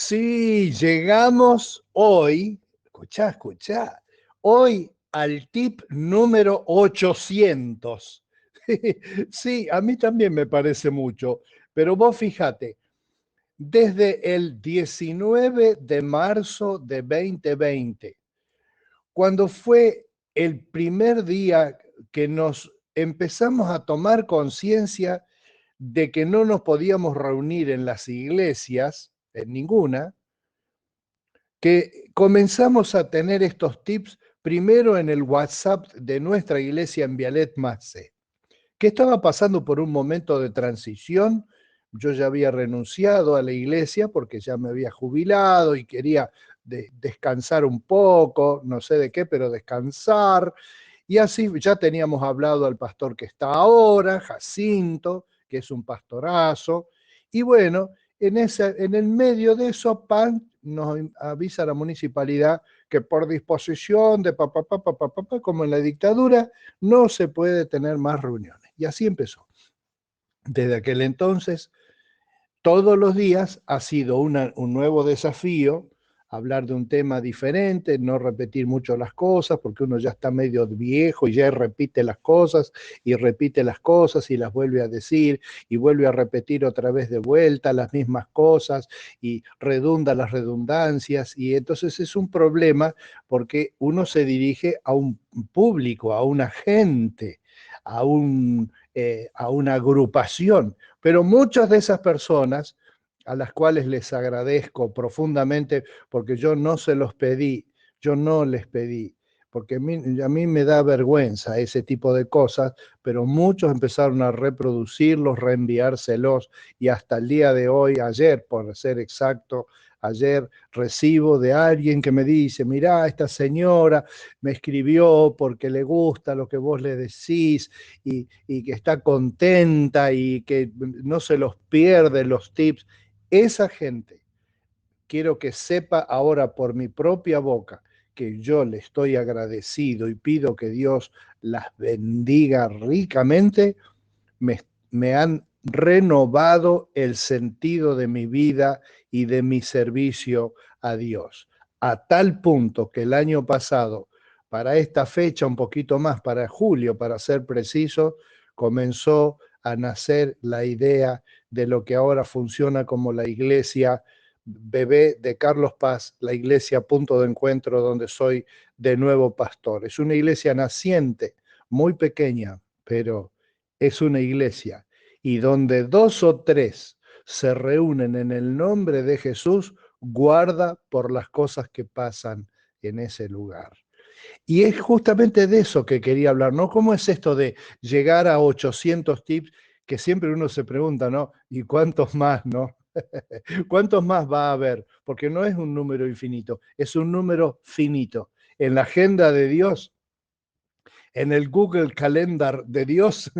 Sí, llegamos hoy, escuchá, hoy al tip número 800. Sí, a mí también me parece mucho, pero vos fíjate, desde el 19 de marzo de 2020, cuando fue el primer día que nos empezamos a tomar conciencia de que no nos podíamos reunir en las iglesias, en ninguna, que comenzamos a tener estos tips primero en el WhatsApp de nuestra iglesia en Vialet Macé, que estaba pasando por un momento de transición. Yo ya había renunciado a la iglesia porque ya me había jubilado y quería descansar un poco, no sé de qué, pero descansar. Y así ya teníamos hablado al pastor que está ahora, Jacinto, que es un pastorazo. Y bueno, en el medio de eso, PAN nos avisa a la municipalidad que por disposición de papá, como en la dictadura, no se puede tener más reuniones. Y así empezó. Desde aquel entonces, todos los días ha sido un nuevo desafío, hablar de un tema diferente, no repetir mucho las cosas, porque uno ya está medio viejo y ya repite las cosas y repite las cosas y las vuelve a decir y vuelve a repetir otra vez de vuelta las mismas cosas y redunda las redundancias. Y entonces es un problema porque uno se dirige a un público, a una gente, a una agrupación, pero muchas de esas personas, a las cuales les agradezco profundamente, porque yo no se los pedí, yo no les pedí, porque a mí me da vergüenza ese tipo de cosas, pero muchos empezaron a reproducirlos, reenviárselos, y hasta el día de hoy, ayer, por ser exacto, ayer recibo de alguien que me dice, mirá, esta señora me escribió porque le gusta lo que vos le decís y que está contenta y que no se los pierde los tips. Esa gente, quiero que sepa ahora por mi propia boca que yo le estoy agradecido y pido que Dios las bendiga ricamente. Me han renovado el sentido de mi vida y de mi servicio a Dios, a tal punto que el año pasado, para esta fecha, un poquito más, para julio, para ser preciso, comenzó a nacer la idea de lo que ahora funciona como la iglesia bebé de Carlos Paz, la iglesia punto de encuentro donde soy de nuevo pastor. Es una iglesia naciente, muy pequeña, pero es una iglesia, y donde dos o tres se reúnen en el nombre de Jesús, guarda por las cosas que pasan en ese lugar. Y es justamente de eso que quería hablar, ¿no? ¿Cómo es esto de llegar a 800 tips que siempre uno se pregunta, ¿no? ¿Y cuántos más, no? ¿Cuántos más va a haber? Porque no es un número infinito, es un número finito. En la agenda de Dios, en el Google Calendar de Dios,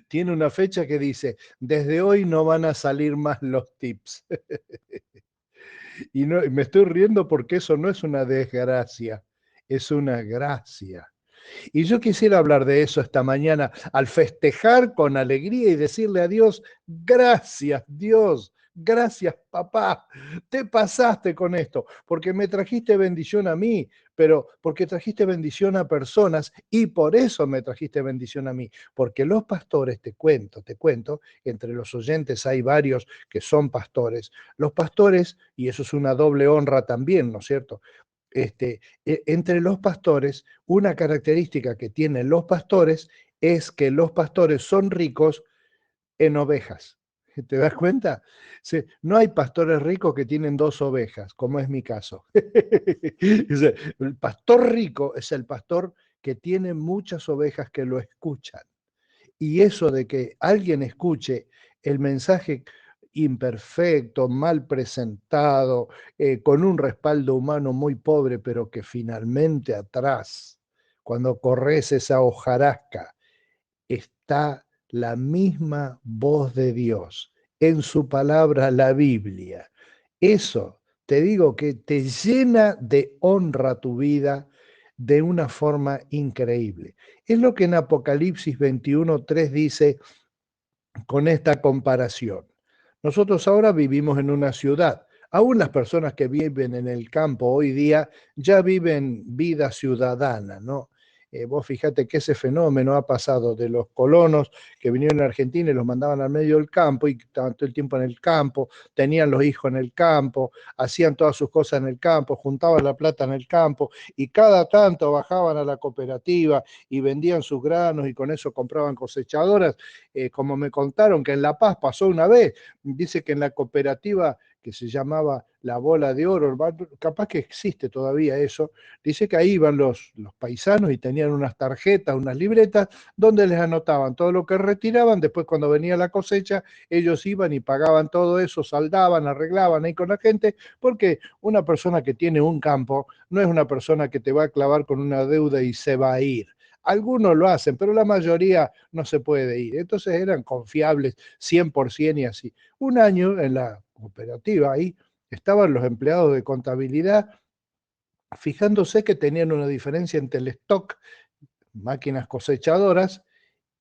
tiene una fecha que dice, desde hoy no van a salir más los tips. Y no, me estoy riendo porque eso no es una desgracia, es una gracia. Y yo quisiera hablar de eso esta mañana, al festejar con alegría y decirle a Dios, gracias Dios, gracias papá, te pasaste con esto, porque me trajiste bendición a mí, pero porque trajiste bendición a personas y por eso me trajiste bendición a mí, porque los pastores, te cuento, entre los oyentes hay varios que son pastores, los pastores, y eso es una doble honra también, ¿no es cierto? Entre los pastores, una característica que tienen los pastores es que los pastores son ricos en ovejas. ¿Te das cuenta? Sí, no hay pastores ricos que tienen dos ovejas, como es mi caso. El pastor rico es el pastor que tiene muchas ovejas que lo escuchan. Y eso de que alguien escuche el mensaje imperfecto, mal presentado, con un respaldo humano muy pobre, pero que finalmente atrás, cuando corres esa hojarasca, está la misma voz de Dios en su palabra, la Biblia. Eso, te digo que te llena de honra tu vida de una forma increíble. Es lo que en Apocalipsis 21:3 dice con esta comparación. Nosotros ahora vivimos en una ciudad. Aún las personas que viven en el campo hoy día ya viven vida ciudadana, ¿no? Vos fíjate que ese fenómeno ha pasado de los colonos que vinieron a Argentina y los mandaban al medio del campo y estaban todo el tiempo en el campo, tenían los hijos en el campo, hacían todas sus cosas en el campo, juntaban la plata en el campo y cada tanto bajaban a la cooperativa y vendían sus granos y con eso compraban cosechadoras. Como me contaron que en La Paz pasó una vez, dice que en la cooperativa que se llamaba La Bola de Oro, capaz que existe todavía eso, dice que ahí iban los paisanos y tenían unas tarjetas, unas libretas, donde les anotaban todo lo que retiraban, después cuando venía la cosecha, ellos iban y pagaban todo eso, saldaban, arreglaban ahí con la gente, porque una persona que tiene un campo no es una persona que te va a clavar con una deuda y se va a ir. Algunos lo hacen, pero la mayoría no se puede ir. Entonces eran confiables 100% y así. Un año en la cooperativa ahí estaban los empleados de contabilidad fijándose que tenían una diferencia entre el stock, máquinas cosechadoras,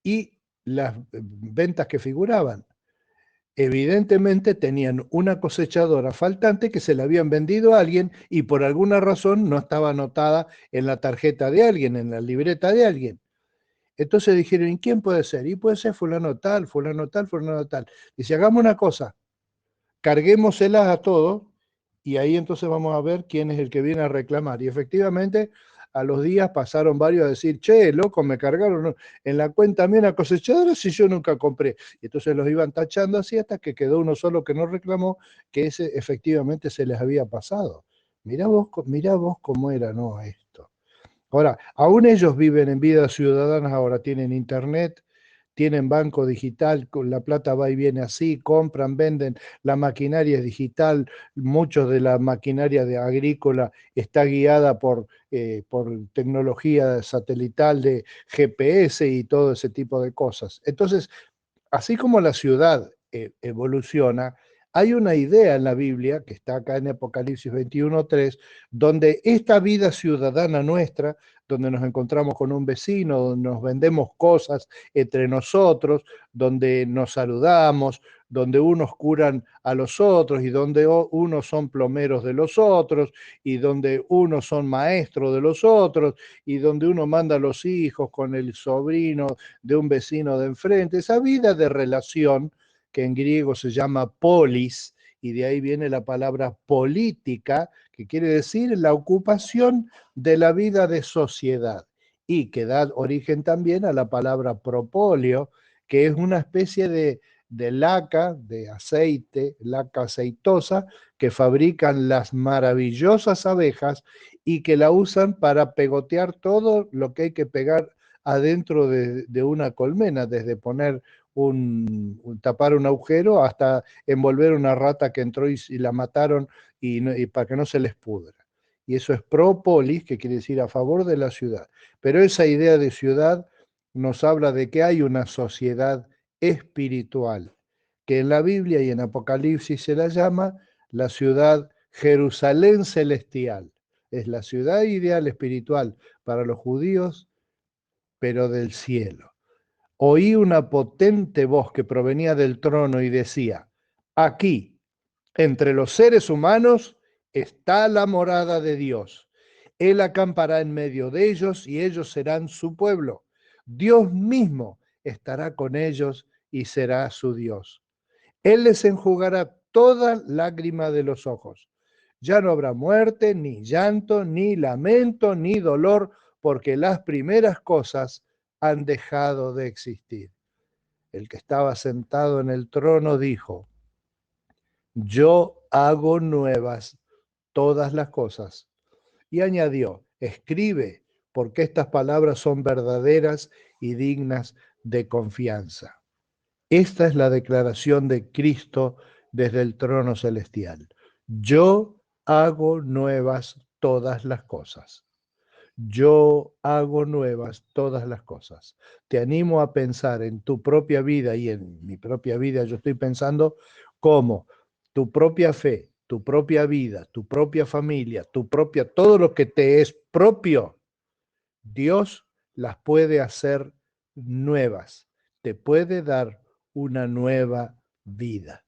y las ventas que figuraban. Evidentemente tenían una cosechadora faltante que se la habían vendido a alguien y por alguna razón no estaba anotada en la tarjeta de alguien, en la libreta de alguien. Entonces dijeron, ¿y quién puede ser? Y puede ser fulano tal, fulano tal, fulano tal. Dice, hagamos una cosa, carguémoselas a todos y ahí entonces vamos a ver quién es el que viene a reclamar. Y efectivamente, a los días pasaron varios a decir, che, loco, me cargaron en la cuenta mía una cosechadora si yo nunca compré. Y entonces los iban tachando así hasta que quedó uno solo que no reclamó, que ese efectivamente se les había pasado. Mirá vos cómo era, ¿no? Esto. Ahora, aún ellos viven en vidas ciudadanas, ahora tienen internet, tienen banco digital, con la plata va y viene así, compran, venden, la maquinaria es digital, mucho de la maquinaria de agrícola está guiada por tecnología satelital de GPS y todo ese tipo de cosas. Entonces, así como la ciudad evoluciona, hay una idea en la Biblia, que está acá en Apocalipsis 21:3, donde esta vida ciudadana nuestra, donde nos encontramos con un vecino, donde nos vendemos cosas entre nosotros, donde nos saludamos, donde unos curan a los otros y donde unos son plomeros de los otros y donde unos son maestros de los otros y donde uno manda a los hijos con el sobrino de un vecino de enfrente, esa vida de relación que en griego se llama polis, y de ahí viene la palabra política, que quiere decir la ocupación de la vida de sociedad, y que da origen también a la palabra propóleo, que es una especie de laca, de aceite, laca aceitosa, que fabrican las maravillosas abejas y que la usan para pegotear todo lo que hay que pegar adentro de una colmena, desde poner tapar un agujero hasta envolver una rata que entró y la mataron y para que no se les pudra. Y eso es propolis, que quiere decir a favor de la ciudad. Pero esa idea de ciudad nos habla de que hay una sociedad espiritual, que en la Biblia y en Apocalipsis se la llama la ciudad Jerusalén celestial. Es la ciudad ideal espiritual para los judíos, pero del cielo. Oí una potente voz que provenía del trono y decía, aquí, entre los seres humanos, está la morada de Dios. Él acampará en medio de ellos y ellos serán su pueblo. Dios mismo estará con ellos y será su Dios. Él les enjugará toda lágrima de los ojos. Ya no habrá muerte, ni llanto, ni lamento, ni dolor, porque las primeras cosas han dejado de existir. El que estaba sentado en el trono dijo, yo hago nuevas todas las cosas. Y añadió, escribe, porque estas palabras son verdaderas y dignas de confianza. Esta es la declaración de Cristo desde el trono celestial. Yo hago nuevas todas las cosas. Yo hago nuevas todas las cosas. Te animo a pensar en tu propia vida y en mi propia vida. Yo estoy pensando cómo tu propia fe, tu propia vida, tu propia familia, todo lo que te es propio, Dios las puede hacer nuevas. Te puede dar una nueva vida.